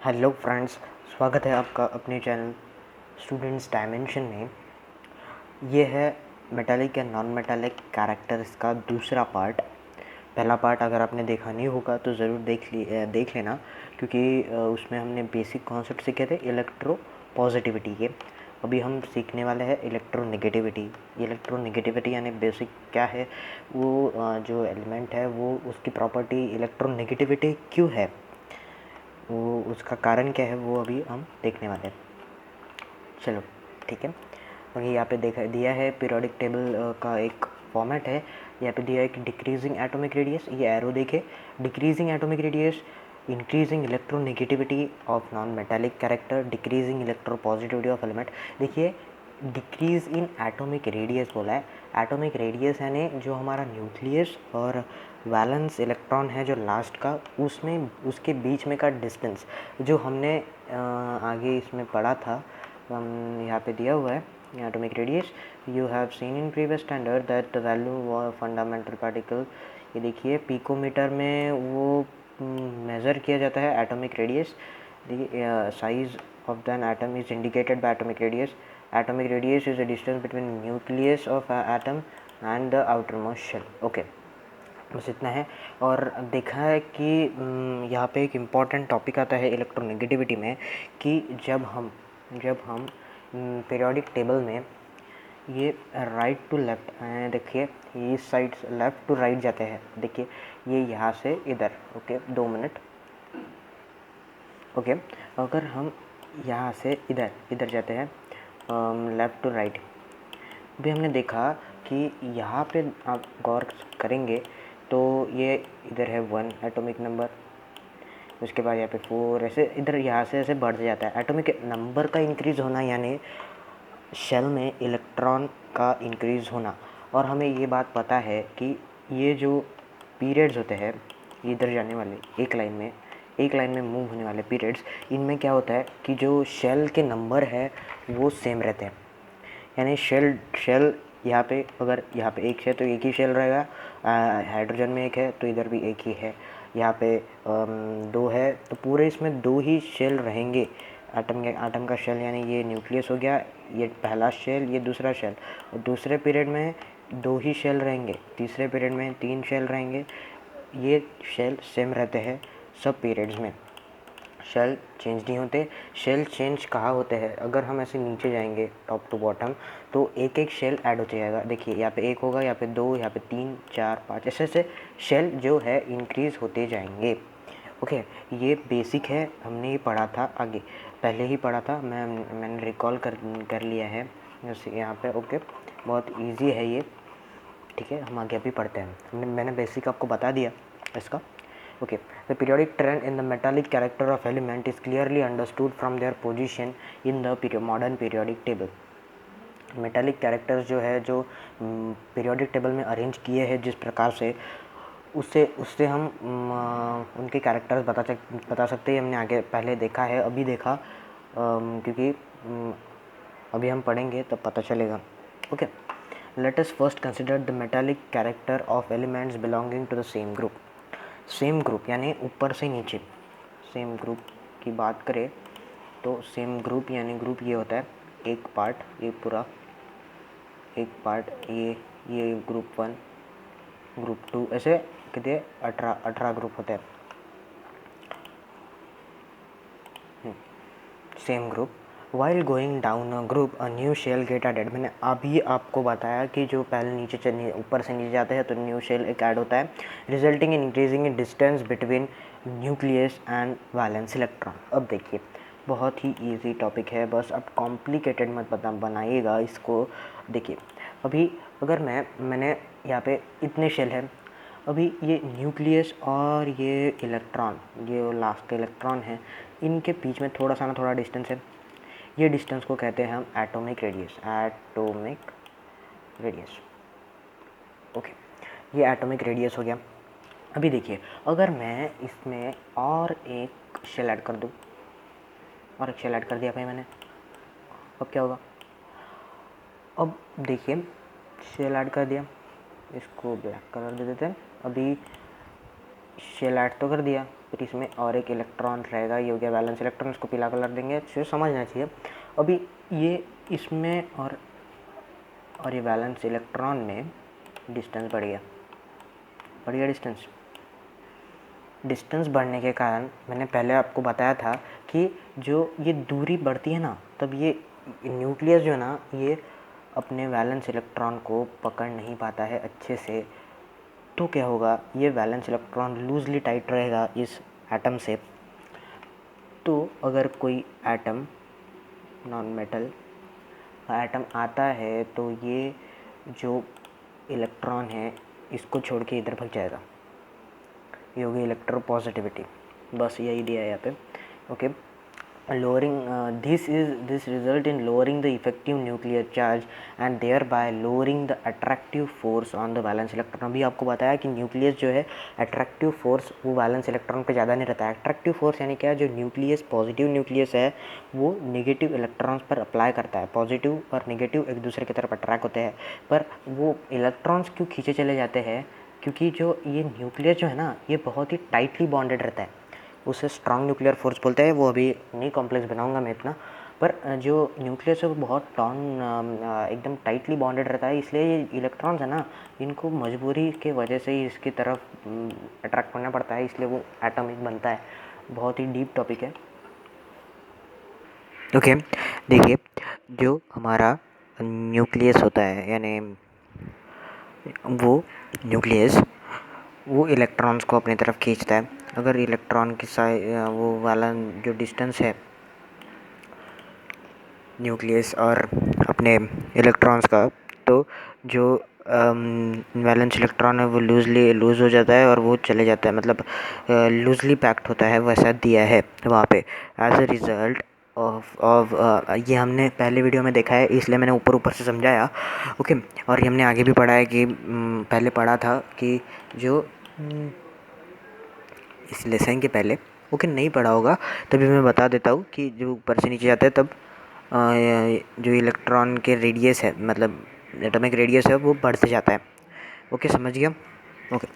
Hello friends, स्वागत है आपका अपने चैनल स्टूडेंट्स डायमेंशन में। ये है मेटालिक या नॉन मेटालिक कैरेक्टर्स का दूसरा पार्ट। पहला पार्ट अगर आपने देखा नहीं होगा तो ज़रूर देख लेना, क्योंकि उसमें हमने बेसिक कॉन्सेप्ट सीखे थे इलेक्ट्रो पॉजिटिविटी के। अभी हम सीखने वाले हैं इलेक्ट्रोनेगेटिविटी। इलेक्ट्रोनेगेटिविटी यानी बेसिक क्या है, वो जो एलिमेंट है वो उसकी प्रॉपर्टी इलेक्ट्रोनेगेटिविटी क्यों है, वो उसका कारण क्या है, वो अभी हम देखने वाले हैं। चलो ठीक है। और यहाँ पे देखा दिया है पीरियोडिक टेबल का एक फॉर्मेट है। यहाँ पे दिया है कि डिक्रीजिंग एटॉमिक रेडियस, ये एरो देखे, decreasing atomic radius, increasing electronegativity of non metallic character, decreasing electropositivity of element. देखिए डिक्रीज इन एटॉमिक रेडियस बोला है। एटॉमिक रेडियस यानी जो हमारा न्यूक्लियस और वैलेंस इलेक्ट्रॉन है जो लास्ट का, उसमें उसके बीच में का डिस्टेंस जो हमने आगे इसमें पढ़ा था, यहाँ पे दिया हुआ है atomic radius. You have seen in previous standard that the value of fundamental particle. ये देखिए पिकोमीटर में वो मेज़र किया जाता है atomic radius. Size of than atom is indicated by atomic radius. Atomic radius is the distance between nucleus of atom and the outermost shell. Okay, बस इतना है। और देखा है कि यहाँ पे एक इम्पॉर्टेंट टॉपिक आता है इलेक्ट्रोनेगेटिविटी में, कि जब हम पीरियोडिक टेबल में ये राइट टू लेफ़्ट, देखिए ये इस साइड से लेफ़्ट टू राइट जाते हैं। देखिए ये यहाँ से इधर, ओके 2 मिनट, ओके। अगर हम यहाँ से इधर जाते हैं लेफ़्ट टू राइट, भी हमने देखा कि यहाँ पे आप गौर करेंगे तो ये इधर है 1 एटॉमिक नंबर, उसके बाद यहाँ पे 4, ऐसे इधर यहाँ से ऐसे बढ़ जाता है। एटॉमिक नंबर का इंक्रीज़ होना यानी शेल में इलेक्ट्रॉन का इंक्रीज़ होना। और हमें ये बात पता है कि ये जो पीरियड्स होते हैं इधर जाने वाले एक लाइन में मूव होने वाले पीरियड्स, इनमें क्या होता है कि जो शेल के नंबर है वो सेम रहते हैं। यानी शेल यहाँ पे, अगर यहाँ पे एक है तो एक ही शेल रहेगा, हाइड्रोजन में एक है तो इधर भी एक ही है, यहाँ पे 2 है तो पूरे इसमें 2 ही शेल रहेंगे। आटम का शेल यानी ये न्यूक्लियस हो गया, ये पहला शेल, ये दूसरा शेल। और दूसरे पीरियड में 2 ही शेल रहेंगे, तीसरे पीरियड में 3 शेल रहेंगे। ये शेल सेम रहते हैं सब पीरियड्स में, शेल चेंज नहीं होते। शेल चेंज कहाँ होते हैं, अगर हम ऐसे नीचे जाएंगे टॉप टू बॉटम तो एक एक शेल ऐड होते जाएगा। देखिए यहाँ पे 1 होगा, यहाँ पे 2, यहाँ पे 3, 4, 5, ऐसे ऐसे शेल जो है इंक्रीज़ होते जाएंगे। ओके, ये बेसिक है, हमने ये पढ़ा था आगे, पहले ही पढ़ा था, मैंने रिकॉल कर लिया है जैसे यहाँ पे। ओके, बहुत ईजी है ये, ठीक है। हम आगे अभी पढ़ते हैं, मैंने बेसिक आपको बता दिया इसका। Okay, the periodic trend in the metallic character of element is clearly understood from their position in the modern periodic table. Metallic characters जो है, जो पीरियोडिक टेबल में अरेंज किए हैं जिस प्रकार से, उससे हम उनके कैरेक्टर्स बता सकते हैं। हमने आगे पहले देखा है, अभी देखा, क्योंकि अभी हम पढ़ेंगे तब पता चलेगा। Okay, let us first consider the metallic character of elements belonging to the same group. Same group यानी ऊपर से नीचे, सेम ग्रुप की बात करें तो सेम ग्रुप यानी ग्रुप ये होता है एक पार्ट, ये पूरा एक पार्ट, ये ग्रुप 1, ग्रुप 2, ऐसे कितने 18 ग्रुप होते हैं। Same group. While going down a group a new shell get added. मैंने अभी आपको बताया कि जो पहले ऊपर से नीचे जाते हैं तो न्यू शेल एक ऐड होता है, resulting in increasing in distance between nucleus and valence electron. अब देखिए बहुत ही इजी टॉपिक है, बस अब कॉम्प्लिकेटेड मत बनाइएगा इसको। देखिए अभी अगर मैंने यहाँ पे इतने शेल हैं, अभी ये न्यूक्लियस और ये इलेक्ट्रॉन, ये लास्ट का इलेक्ट्रॉन है, इनके बीच में थोड़ा डिस्टेंस है। ये डिस्टेंस को कहते हैं हम atomic radius, atomic radius. Okay, ये एटॉमिक रेडियस हो गया। अभी देखिए अगर मैं इसमें और एक शेल ऐड कर दूँ, और एक शेल ऐड कर दिया भाई मैंने, अब क्या होगा? अब देखिए शेल ऐड कर दिया, इसको ब्लैक कलर दे देते हैं। अभी शेल ऐड तो कर दिया, फिर इसमें और एक इलेक्ट्रॉन रहेगा, ये हो गया वैलेंस इलेक्ट्रॉन, इसको पीला कलर देंगे, इसे समझना चाहिए। अभी ये इसमें और ये वैलेंस इलेक्ट्रॉन में डिस्टेंस बढ़ गया डिस्टेंस बढ़ने के कारण मैंने पहले आपको बताया था कि जो ये दूरी बढ़ती है ना, तब ये न्यूक्लियस जो है ना, ये अपने वैलेंस इलेक्ट्रॉन को पकड़ नहीं पाता है अच्छे से। तो क्या होगा, ये वैलेंस इलेक्ट्रॉन लूजली टाइट रहेगा इस एटम से। तो अगर कोई एटम, नॉन मेटल एटम आता है तो ये जो इलेक्ट्रॉन है इसको छोड़ के इधर भाग जाएगा, ये होगी इलेक्ट्रोपॉजिटिविटी। बस यही दिया है यहाँ पे। Okay, lowering this result in lowering the effective nuclear charge and thereby lowering the attractive force on the valence electron। अभी आपको बताया कि न्यूक्लियस जो है अट्रैक्टिव फोर्स वो वैलेंस इलेक्ट्रॉन पे ज़्यादा नहीं रहता है। अट्रैक्टिव फोर्स यानी क्या, जो न्यूक्लियस पॉजिटिव न्यूक्लियस है वो नेगेटिव इलेक्ट्रॉन्स पर अप्लाई करता है। पॉजिटिव और नेगेटिव एक दूसरे की तरफ अट्रैक्ट होते हैं, पर वो इलेक्ट्रॉन्स क्यों खींचे चले जाते हैं, क्योंकि जो ये न्यूक्लियस जो है ना, ये बहुत ही टाइटली बॉन्डेड रहता है, उसे स्ट्रॉन्ग न्यूक्लियर फोर्स बोलते हैं। वो अभी नहीं कॉम्प्लेक्स बनाऊंगा मैं इतना, पर जो न्यूक्लियस है वो बहुत एकदम टाइटली बॉन्डेड रहता है, इसलिए ये इलेक्ट्रॉन्स है ना, इनको मजबूरी के वजह से ही इसकी तरफ अट्रैक्ट करना पड़ता है, इसलिए वो एटॉमिक बनता है। बहुत ही डीप टॉपिक है। ओके, देखिए जो हमारा न्यूक्लियस होता है, यानी वो न्यूक्लियस वो इलेक्ट्रॉन्स को अपनी तरफ खींचता है। अगर इलेक्ट्रॉन की वो वाला जो डिस्टेंस है न्यूक्लियस और अपने इलेक्ट्रॉन्स का, तो जो वैलेंस इलेक्ट्रॉन है वो लूज़ हो जाता है और वो चले जाता है, मतलब लूजली पैक्ड होता है, वैसा दिया है वहाँ पे। एज अ रिज़ल्ट ऑफ ये हमने पहले वीडियो में देखा है, इसलिए मैंने ऊपर से समझाया। ओके, और ये हमने आगे भी पढ़ा है कि पहले पढ़ा था कि जो इस लेसन के पहले, ओके नहीं पढ़ा होगा तभी मैं बता देता हूँ कि जो ऊपर से नीचे जाता है तब जो इलेक्ट्रॉन के रेडियस है, मतलब एटॉमिक रेडियस है, वो बढ़ते जाता है। ओके, समझ गया। ओके,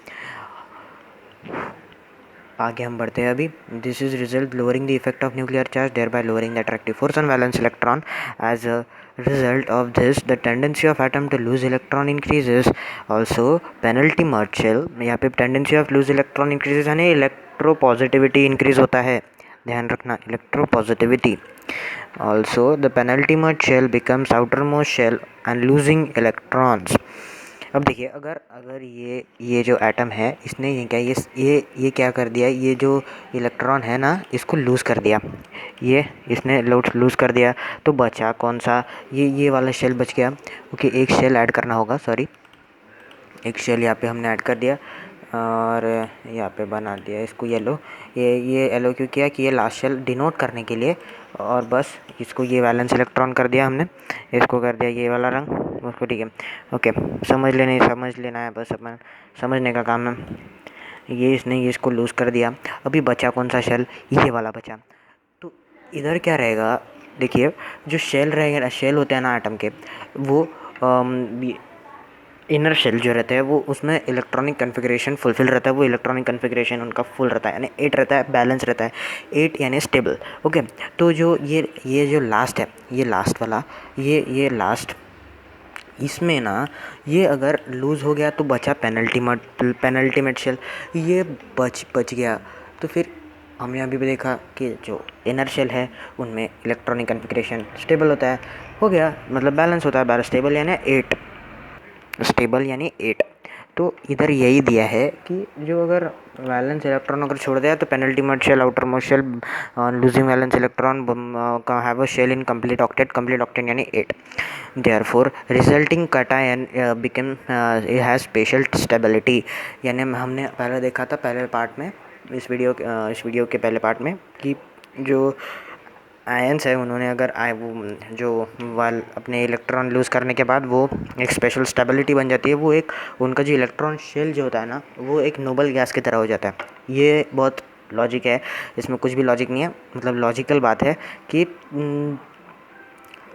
आगे हम बढ़ते हैं अभी। This is result lowering the effect of nuclear charge, thereby lowering the attractive force on valence electron. As a result of this the tendency of atom to lose electron increases। also penalty merge shell, यहाँ पे tendency of lose electron increases यानी electropositivity increase होता है, ध्यान रखना, electropositivity। also the penultimate merge shell becomes outermost shell and losing electrons। अब देखिए, अगर ये जो एटम है, इसने ये क्या कर दिया, ये जो इलेक्ट्रॉन है ना, इसको लूज़ कर दिया, ये इसने लूज़ कर दिया, तो बचा कौन सा, ये वाला शेल बच गया। ओके, एक शेल ऐड करना होगा, सॉरी, एक शेल यहाँ पे हमने ऐड कर दिया और यहाँ पे बना दिया इसको येलो। ये येलो क्यों किया कि ये लास्ट शेल डिनोट करने के लिए, और बस इसको ये वैलेंस इलेक्ट्रॉन कर दिया हमने, इसको कर दिया ये वाला रंग, उसको, ठीक है। ओके, समझ लेना है, बस अपन समझने का काम है। ये इसको लूज़ कर दिया। अभी बचा कौन सा शेल, ये वाला बचा। तो इधर क्या रहेगा, देखिए जो शेल रहेगा, शेल होते हैं ना एटम के, वो इनर शेल जो रहता है वो, उसमें इलेक्ट्रॉनिक कन्फिग्रेशन फुलफिल रहता है, वो इलेक्ट्रॉनिक कन्फिग्रेशन उनका फुल रहता है, यानी 8 रहता है, बैलेंस रहता है, 8 यानी स्टेबल। ओके, तो जो ये जो लास्ट है, ये लास्ट वाला, ये लास्ट, इसमें ना ये अगर लूज़ हो गया तो बचा पेनल्टीमेट शेल, ये बच गया। तो फिर हमने अभी भी देखा कि जो इनर शेल है उनमें इलेक्ट्रॉनिक कन्फिग्रेशन स्टेबल होता है, हो गया, मतलब बैलेंस होता है, स्टेबल यानी 8। तो इधर यही दिया है कि जो अगर वैलेंस इलेक्ट्रॉन अगर छोड़ दिया तो penultimate shell, outermost shell, losing valence electron have a shell in complete octet यानी 8। Therefore resulting cation become has special stability, यानी हमने पहले देखा था पहले पार्ट में, इस वीडियो के पहले पार्ट में, कि जो आयंस है उन्होंने अगर वो जो अपने इलेक्ट्रॉन लूज़ करने के बाद वो एक स्पेशल स्टेबिलिटी बन जाती है, वो एक उनका जो इलेक्ट्रॉन शेल जो होता है ना, वो एक नोबल गैस की तरह हो जाता है। ये बहुत लॉजिक है, इसमें कुछ भी लॉजिक नहीं है, मतलब लॉजिकल बात है कि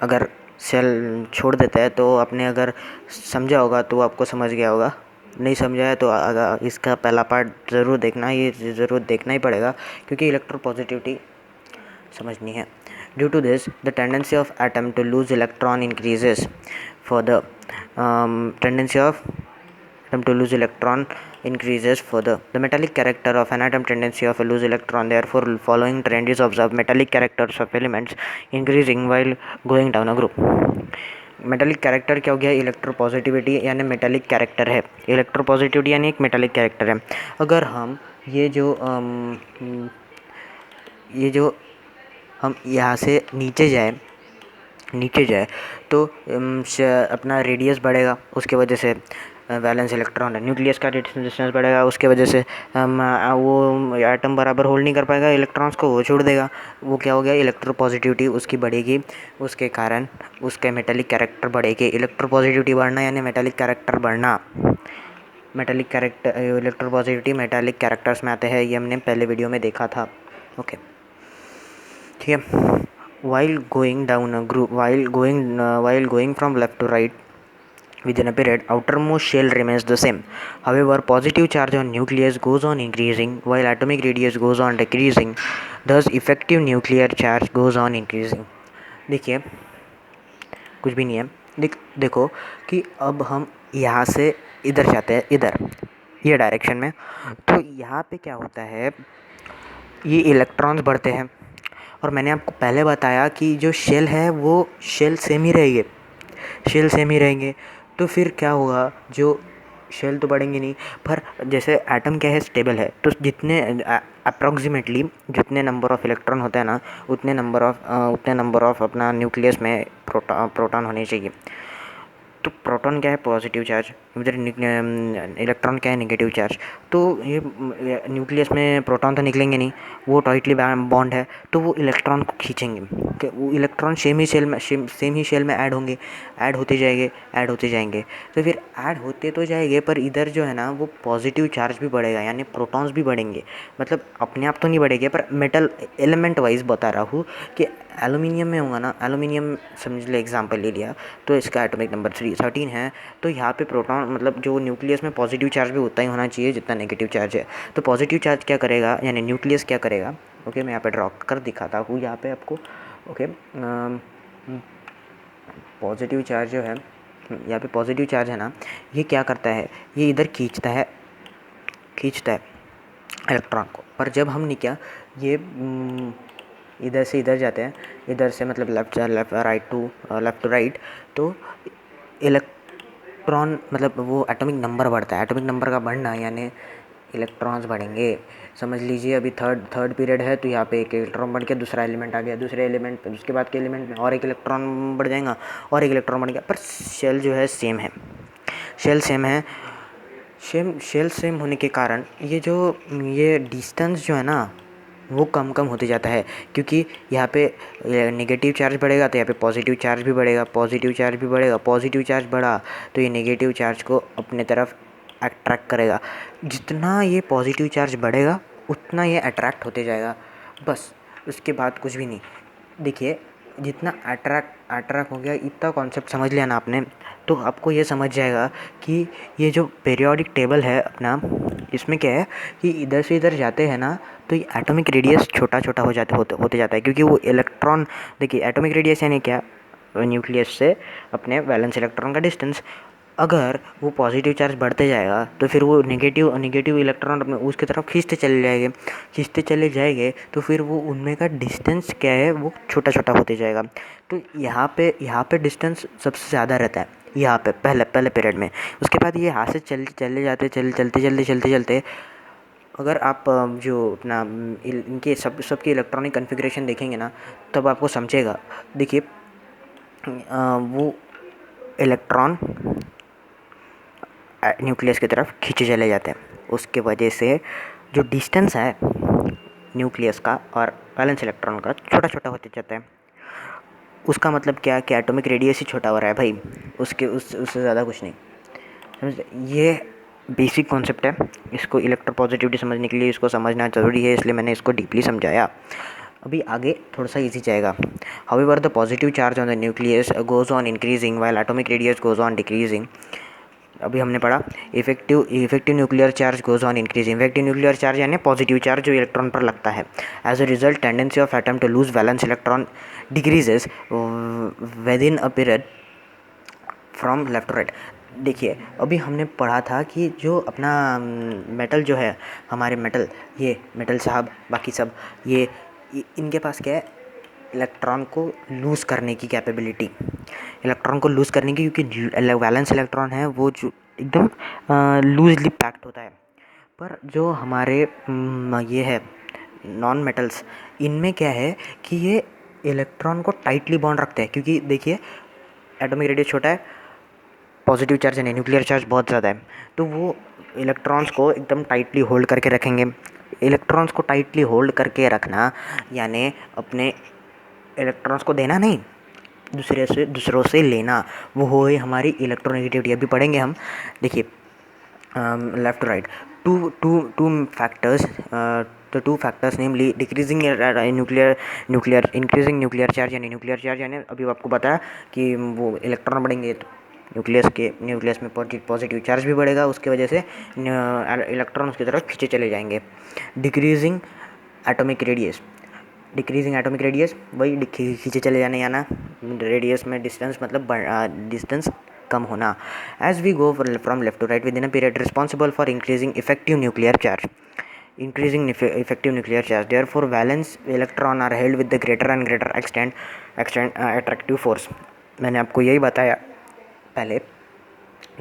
अगर सेल छोड़ देता है तो आपने अगर समझा होगा तो आपको समझ गया होगा नहीं समझा है तो इसका पहला पार्ट ज़रूर देखना, ये ज़रूर देखना ही पड़ेगा क्योंकि इलेक्ट्रोपॉजिटिविटी समझनी है। Due to this the tendency of atom to lose electron increases for the tendency of atom to lose electron increases further. The metallic character of an atom tendency of a lose electron. Therefore, following trend is observed. Metallic characters of elements increasing while going down a group. Metallic character क्या हो गया? Electropositivity यानी metallic character है। Electropositivity यानी एक metallic character है। अगर हम ये जो हम यहाँ से नीचे जाए तो अपना रेडियस बढ़ेगा, उसके वजह से वैलेंस इलेक्ट्रॉन है, न्यूक्लियस का डिस्टेंस बढ़ेगा, उसके वजह से वो एटम बराबर होल्ड नहीं कर पाएगा इलेक्ट्रॉन्स को, वो छोड़ देगा। वो क्या हो गया? इलेक्ट्रोपॉजिटिविटी उसकी बढ़ेगी, उसके कारण उसके मेटालिक कैरेक्टर बढ़ेगी। इलेक्ट्रोपॉजिटिविटी बढ़ना यानी मेटालिक कैरेक्टर बढ़ना। Metallic character electropositivity metallic characters में आते हैं, ये हमने पहले वीडियो में देखा था। ओके, ठीक है। while going from left to right within a period, outermost shell remains the same. However, positive charge on nucleus goes on increasing while atomic radius goes on decreasing. Thus, effective nuclear charge goes on increasing. देखिए, कुछ भी नहीं है। देखो कि अब हम यहाँ से इधर जाते हैं, इधर ये डायरेक्शन में, तो यहाँ पे क्या होता है? ये इलेक्ट्रॉन्स बढ़ते हैं और मैंने आपको पहले बताया कि जो शेल है वो शेल सेम ही रहेंगे। तो फिर क्या होगा? जो शेल तो बढ़ेंगे नहीं, पर जैसे एटम क्या है? स्टेबल है, तो जितने अप्रॉक्सीमेटली जितने नंबर ऑफ़ इलेक्ट्रॉन होते हैं ना, उतने नंबर ऑफ़ अपना न्यूक्लियस में प्रोटॉन होने चाहिए। तो प्रोटॉन क्या है? पॉजिटिव चार्ज, इधर इलेक्ट्रॉन क्या है? Negative charge. तो ये न्यूक्लियस में प्रोटॉन तो निकलेंगे नहीं, वो टाइटली बॉन्ड है, तो वो इलेक्ट्रॉन को खींचेंगे। वो इलेक्ट्रॉन सेम ही शेल में ऐड होते जाएंगे। तो फिर ऐड होते तो जाएंगे, पर इधर जो है ना वो पॉजिटिव चार्ज भी बढ़ेगा, यानी प्रोटॉन्स भी बढ़ेंगे। मतलब अपने आप तो नहीं बढ़ेंगे, पर मेटल एलिमेंट वाइज बता रहा हूँ कि एलुमिनियम में होगा ना, एलुमिनियम समझ ले, एग्जांपल ले लिया, तो इसका एटॉमिक नंबर 13 है। तो यहाँ पे प्रोटॉन मतलब जो न्यूक्लियस में पॉजिटिव चार्ज भी उतना ही होना चाहिए जितना नेगेटिव चार्ज है। तो पॉजिटिव चार्ज क्या करेगा, यानी न्यूक्लियस क्या करेगा? ओके, मैं यहाँ पे ड्रॉ कर दिखाता हूँ यहाँ पे आपको। ओके, पॉजिटिव चार्ज जो है, यहाँ पे पॉजिटिव चार्ज है ना, ये क्या करता है? ये इधर खींचता है इलेक्ट्रॉन को। पर जब हमने क्या, ये इधर से इधर जाते हैं, इधर से मतलब लेफ़्ट टू राइट, तो इलेक्ट्रॉन मतलब वो एटॉमिक नंबर बढ़ता है। एटॉमिक नंबर का बढ़ना यानी इलेक्ट्रॉन्स बढ़ेंगे। समझ लीजिए अभी थर्ड पीरियड है, तो यहाँ पे एक इलेक्ट्रॉन बढ़ के दूसरा एलिमेंट आ गया, दूसरे एलिमेंट उसके बाद के एलिमेंट में और एक इलेक्ट्रॉन बढ़ जाएगा, और एक इलेक्ट्रॉन बढ़ गया। पर शेल जो है सेम है, शेल सेम होने के कारण ये डिस्टेंस जो है ना वो कम होते जाता है, क्योंकि यहाँ पे नेगेटिव चार्ज बढ़ेगा तो यहाँ पे पॉजिटिव चार्ज भी बढ़ेगा। पॉजिटिव चार्ज बढ़ा तो ये नेगेटिव चार्ज को अपने तरफ अट्रैक्ट करेगा। जितना ये पॉजिटिव चार्ज बढ़ेगा उतना ये अट्रैक्ट होते जाएगा, बस, उसके बाद कुछ भी नहीं। देखिए, जितना अट्रैक्ट हो गया, इतना कॉन्सेप्ट समझ लिया ना आपने, तो आपको ये समझ जाएगा कि ये जो पीरियोडिक टेबल है अपना, इसमें क्या है कि इधर से इधर जाते हैं ना, तो ये एटॉमिक रेडियस छोटा होते जाता है, क्योंकि वो इलेक्ट्रॉन, देखिए एटॉमिक रेडियस यानी क्या? न्यूक्लियस से अपने वैलेंस इलेक्ट्रॉन का डिस्टेंस। अगर वो पॉजिटिव चार्ज बढ़ते जाएगा तो फिर वो नेगेटिव इलेक्ट्रॉन अपने उसकी तरफ खींचते चले जाएंगे, तो फिर वो उनमें का डिस्टेंस क्या है? वो छोटा होते जाएगा। तो यहाँ पे डिस्टेंस सबसे ज़्यादा रहता है, यहाँ पे पहले पीरियड में। उसके बाद ये यहाँ से चलते अगर आप जो अपना इनके सबके इलेक्ट्रॉनिक कन्फिग्रेशन देखेंगे ना, तब आपको समझेगा। देखिए, वो इलेक्ट्रॉन न्यूक्लियस की तरफ खींचे चले जाते हैं, उसके वजह से जो डिस्टेंस है न्यूक्लियस का और वैलेंस इलेक्ट्रॉन का छोटा होते जाता है। उसका मतलब क्या है कि एटॉमिक रेडियस ही छोटा हो रहा है भाई, उससे ज़्यादा कुछ नहीं। समझ, ये बेसिक कॉन्सेप्ट है। इसको इलेक्ट्रोपॉजिटिविटी समझने के लिए इसको समझना ज़रूरी है, इसलिए मैंने इसको डीपली समझाया। अभी आगे थोड़ा सा इजी जाएगा। However the positive charge on the nucleus goes on increasing while atomic radius goes on decreasing. अभी हमने पढ़ा effective nuclear charge goes on increase. Effective nuclear charge यानी पॉजिटिव चार्ज जो इलेक्ट्रॉन पर लगता है। As a result tendency of atom to lose valence electron decreases within a period from left to right. देखिए अभी हमने पढ़ा था कि जो अपना मेटल जो है, हमारे मेटल, ये मेटल साहब बाकी सब, ये इनके पास क्या है, इलेक्ट्रॉन को लूज़ करने की कैपेबिलिटी, इलेक्ट्रॉन को लूज़ करने की, क्योंकि वैलेंस इलेक्ट्रॉन है वो जो एकदम लूजली पैक्ड होता है। पर जो हमारे ये है नॉन मेटल्स, इनमें क्या है कि ये इलेक्ट्रॉन को टाइटली बॉन्ड रखते हैं, क्योंकि देखिए एटॉमिक रेडियस छोटा है, पॉजिटिव चार्ज यानी न्यूक्लियर चार्ज बहुत ज़्यादा है, तो वो इलेक्ट्रॉन्स को एकदम टाइटली होल्ड करके रखेंगे। इलेक्ट्रॉन्स को टाइटली होल्ड करके रखना यानी अपने इलेक्ट्रॉन्स को देना नहीं, दूसरों से लेना, वो हो हमारी इलेक्ट्रोनेगेटिविटी। अभी पढ़ेंगे हम, देखिए left to right, two factors, the two factors namely decreasing nuclear increasing nuclear charge यानी अभी आपको बताया कि वो इलेक्ट्रॉन बढ़ेंगे तो न्यूक्लियस में पॉजिटिव चार्ज भी बढ़ेगा, उसकी वजह से इलेक्ट्रॉन उसकी तरफ खींचे चले जाएंगे। डिक्रीजिंग एटॉमिक रेडियस वही खींचे चले जाने, याना रेडियस में डिस्टेंस मतलब डिस्टेंस कम होना। As we go from left to right within a period responsible for increasing effective nuclear charge, therefore valence electron are held with the greater and greater extent attractive force। मैंने आपको यही बताया पहले,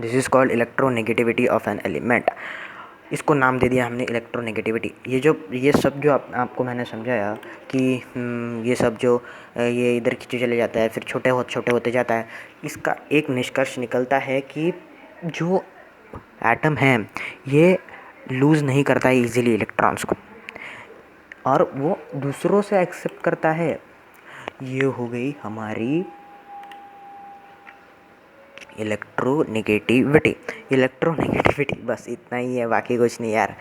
this is called electronegativity of an element. इसको नाम दे दिया हमने electronegativity. ये सब जो आपको मैंने समझाया कि ये सब जो ये इधर खींचे चले जाता है, फिर छोटे होते जाता है, इसका एक निष्कर्ष निकलता है कि जो एटम है ये लूज़ नहीं करता है ईजिली इलेक्ट्रॉन्स को, और वो दूसरों से एक्सेप्ट करता है। ये हो गई हमारी इलेक्ट्रोनेगेटिविटी। बस इतना ही है, बाकी कुछ नहीं यार।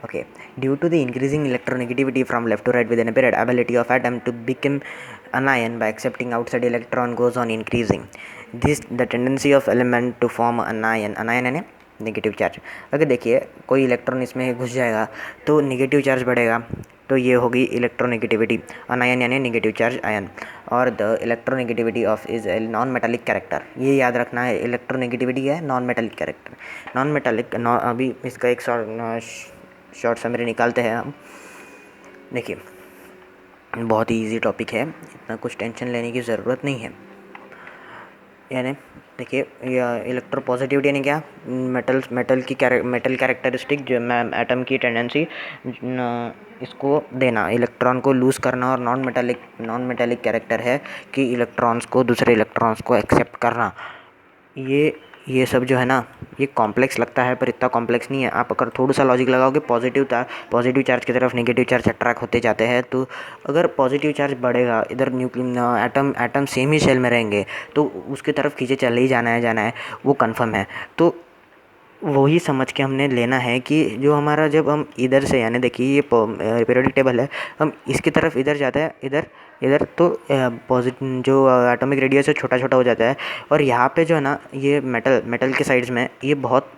Okay, due to the increasing electronegativity from left to right within a period, ability of atom to become anion by accepting outside electron goes on increasing. This the tendency of element to form anion यानी negative charge. अगर देखिए कोई electron इसमें घुस जाएगा तो negative charge बढ़ेगा, तो ये होगी इलेक्ट्रोनेगेटिविटी। अनायन यानी नेगेटिव चार्ज आयन। और the electronegativity of is a non metallic character, ये याद रखना है, इलेक्ट्रोनेगेटिविटी है non metallic character. Non metallic अभी इसका एक शॉर्ट समरी निकालते हैं हम। देखिए बहुत ही ईजी टॉपिक है, इतना कुछ टेंशन लेने की ज़रूरत नहीं है। यानी देखिए इलेक्ट्रो पॉजिटिविटी यानी क्या, मेटल कैरेक्टरिस्टिक जो एटम की टेंडेंसी इसको देना, इलेक्ट्रॉन को लूज़ करना, और नॉन मेटालिक कैरेक्टर है कि इलेक्ट्रॉन्स को दूसरे इलेक्ट्रॉन्स को एक्सेप्ट करना। ये सब जो है ना, ये कॉम्प्लेक्स लगता है पर इतना कॉम्प्लेक्स नहीं है। आप अगर थोड़ा सा लॉजिक लगाओगे, पॉजिटिव चार्ज की तरफ नेगेटिव चार्ज अट्रैक्ट होते जाते हैं, तो अगर पॉजिटिव चार्ज बढ़ेगा, इधर एटम सेम ही सेल में रहेंगे, तो उसकी तरफ खींचे चले ही जाना है, वो कन्फर्म है। तो वही समझ के हमने लेना है कि जो हमारा, जब हम इधर से, यानी देखिए ये पीरियोडिक टेबल है, हम इसकी तरफ इधर जाता है, इधर तो पॉजिटिव जो एटॉमिक रेडियस है छोटा हो जाता है, और यहाँ पे जो है ना ये मेटल के साइड्स में ये बहुत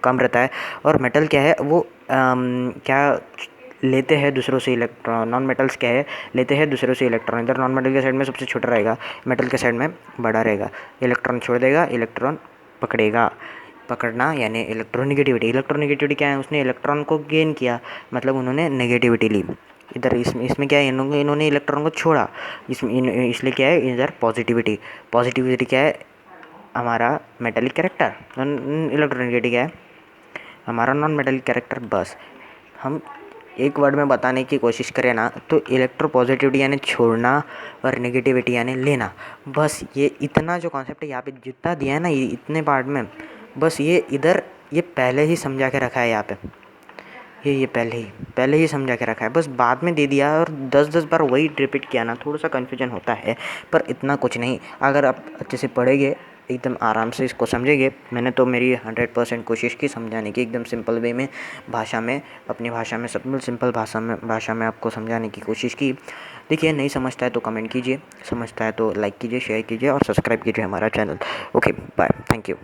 कम रहता है। और मेटल क्या है, वो क्या लेते हैं दूसरों से इलेक्ट्रॉन, नॉन मेटल्स क्या है, लेते हैं दूसरों से इलेक्ट्रॉन। इधर नॉन मेटल के साइड में सबसे छोटा रहेगा, मेटल के साइड में बड़ा रहेगा। इलेक्ट्रॉन छोड़ देगा, इलेक्ट्रॉन पकड़ना यानी इलेक्ट्रोनेगेटिविटी क्या है, उसने इलेक्ट्रॉन को गेन किया, मतलब उन्होंने नेगेटिविटी ली। इधर इसमें क्या है, इन्होंने इलेक्ट्रॉन को छोड़ा, इसलिए क्या है इधर पॉजिटिविटी क्या है, हमारा मेटालिक कैरेक्टर। इलेक्ट्रोनेगेटिविटी क्या है, हमारा नॉन मेटालिक कैरेक्टर। बस हम एक वर्ड में बताने की कोशिश करें ना, तो इलेक्ट्रोपॉजिटिविटी यानी छोड़ना और नेगेटिविटी यानी लेना। बस ये इतना जो कॉन्सेप्ट है यहाँ पे जितना दिया है ना, ये इतने पार्ट में, बस ये पहले ही समझा के रखा है यहाँ पे, ये पहले ही समझा के रखा है, बस बाद में दे दिया और 10 बार वही रिपीट किया ना, थोड़ा सा कन्फ्यूजन होता है, पर इतना कुछ नहीं। अगर आप अच्छे से पढ़ेंगे, एकदम आराम से इसको समझेंगे, मैंने तो मेरी 100% कोशिश की समझाने की, एकदम सिंपल वे में, अपनी भाषा में, सब सिंपल भाषा में आपको समझाने की कोशिश की। देखिए नहीं समझता है तो कमेंट कीजिए, समझता है तो लाइक कीजिए, शेयर कीजिए और सब्सक्राइब कीजिए हमारा channel. Okay bye, thank you.